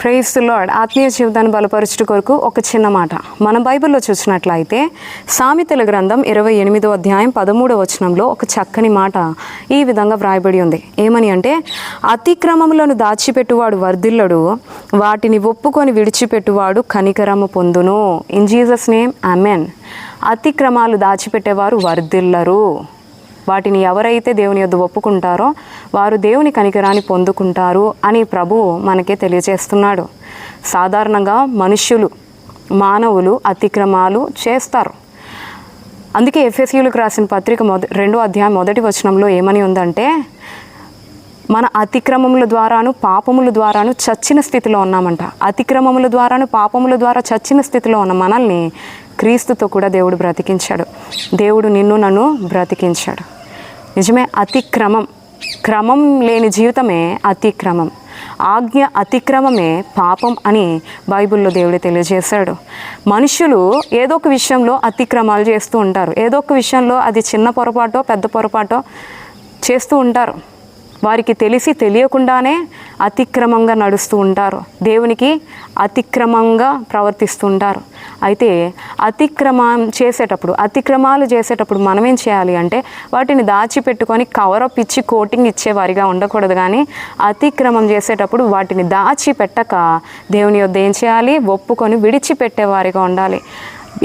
Praise the lord. ఆత్మీయ జీవితాన్ని బలపరచుట కొరకు ఒక చిన్న మాట. మన బైబిల్లో చూసినట్లయితే సామెతల గ్రంథం 28వ అధ్యాయం 13వ వచనంలో ఒక చక్కని మాట ఈ విధంగా వ్రాయబడి ఉంది. ఏమని అంటే, అతిక్రమములను దాచిపెట్టువాడు వర్ధిల్లడు, వాటిని ఒప్పుకొని విడిచిపెట్టువాడు కనికరము పొందును. In Jesus name amen. అతిక్రమాలు దాచిపెట్టేవారు వర్ధిల్లరు. వాటిని ఎవరైతే దేవుని యొద్ద ఒప్పుకుంటారో వారు దేవుని కనికరాన్ని పొందుకుంటారు అని ప్రభువు మనకే తెలియజేస్తున్నాడు. సాధారణంగా మానవులు అతిక్రమాలు చేస్తారు. అందుకే ఎఫెసీయులకు రాసిన పత్రిక 2వ అధ్యాయం 1వ వచనంలో ఏమని ఉందంటే, మన అతిక్రమముల ద్వారాను పాపముల ద్వారాను చచ్చిన స్థితిలో ఉన్నామంట. అతిక్రమముల ద్వారాను పాపముల ద్వారా చచ్చిన స్థితిలో ఉన్న మనల్ని క్రీస్తుతో కూడా దేవుడు బ్రతికించాడు. దేవుడు నిన్ను నన్ను బ్రతికించాడు. నిజమే. క్రమం లేని జీవితమే అతిక్రమం. ఆజ్ఞ అతిక్రమమే పాపం అని బైబిల్లో దేవుడు తెలియజేశాడు. మనుషులు ఏదో ఒక విషయంలో అతిక్రమాలు చేస్తూ ఉంటారు. ఏదో ఒక విషయంలో అది చిన్న పొరపాటో పెద్ద పొరపాటో చేస్తూ ఉంటారు. వారికి తెలిసి తెలియకుండానే అతిక్రమంగా నడుస్తూ ఉంటారు. దేవునికి అతిక్రమంగా ప్రవర్తిస్తూ ఉంటారు. అయితే అతిక్రమాలు చేసేటప్పుడు మనం ఏం చేయాలి అంటే, వాటిని దాచిపెట్టుకొని కవరప్ ఇచ్చి కోటింగ్ ఇచ్చేవారిగా ఉండకూడదు. కానీ అతిక్రమం చేసేటప్పుడు వాటిని దాచిపెట్టక దేవుని యొద్ద ఏం చేయాలి? ఒప్పుకొని విడిచిపెట్టేవారిగా ఉండాలి.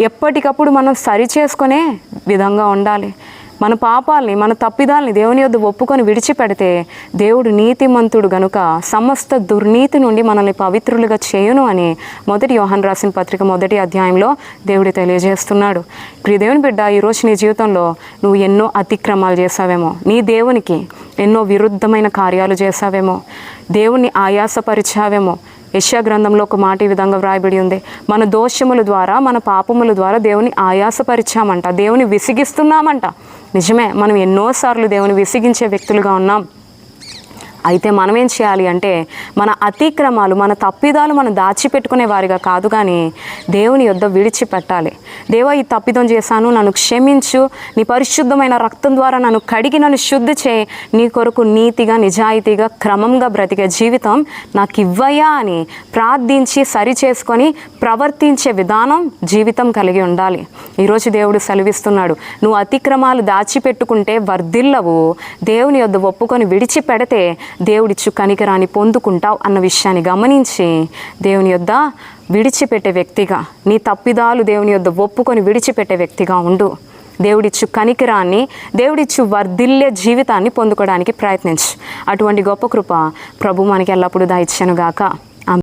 ఎప్పటికప్పుడు మనం సరి చేసుకునే విధంగా ఉండాలి. మన పాపాలని, మన తప్పిదాలని దేవుని యొద్ద ఒప్పుకొని విడిచిపెడితే దేవుడు నీతిమంతుడు గనుక సమస్త దుర్నీతి నుండి మనల్ని పవిత్రులుగా చేయును అని 1 యోహాను రాసిన పత్రిక 1వ అధ్యాయంలో దేవుడు తెలియజేస్తున్నాడు. ప్రియ దేవుని బిడ్డ, ఈరోజు నీ జీవితంలో నువ్వు ఎన్నో అతిక్రమాలు చేసావేమో, నీ దేవునికి ఎన్నో విరుద్ధమైన కార్యాలు చేసావేమో, దేవుణ్ణి ఆయాసపరిచావేమో. యెషయా గ్రంథంలో ఒక మాట ఈ విధంగా వ్రాయబడి ఉంది, మన దోషముల ద్వారా మన పాపముల ద్వారా దేవుని ఆయాసపరిచామంట, దేవుని విసిగిస్తున్నామంట. నిజమే, మనం ఎన్నోసార్లు దేవుని విసిగించే వ్యక్తులుగా ఉన్నాం. అయితే మనం ఏం చేయాలి అంటే, మన అతిక్రమాలు, మన తప్పిదాలు మనం దాచిపెట్టుకునే వారిగా కాదు, కానీ దేవుని యొద్ద విడిచిపెట్టాలి. దేవా, ఈ తప్పిదం చేశాను, నన్ను క్షమించు, నీ పరిశుద్ధమైన రక్తం ద్వారా నన్ను కడిగి నన్ను శుద్ధి చేయి, నీ కొరకు నీతిగా నిజాయితీగా క్రమంగా బ్రతికే జీవితం నాకు ఇవ్వయా అని ప్రార్థించి సరి చేసుకొని ప్రవర్తించే విధానం జీవితం కలిగి ఉండాలి. ఈరోజు దేవుడు సెలవిస్తున్నాడు, నువ్వు అతిక్రమాలు దాచిపెట్టుకుంటే వర్ధిల్లవు, దేవుని యొద్ద ఒప్పుకొని విడిచిపెడితే దేవుడిచ్చు కనికరాన్ని పొందుకుంటావు అన్న విషయాన్ని గమనించి దేవుని యొద్ద విడిచిపెట్టే వ్యక్తిగా, నీ తప్పిదాలు దేవుని యొద్ద ఒప్పుకొని విడిచిపెట్టే వ్యక్తిగా ఉండు. దేవుడిచ్చు కనికరాన్ని, దేవుడిచ్చు వర్ధిల్లే జీవితాన్ని పొందుకోవడానికి ప్రయత్నించు. అటువంటి గొప్ప కృప ప్రభు మనకి ఎల్లప్పుడూ దయచేయునుగాక.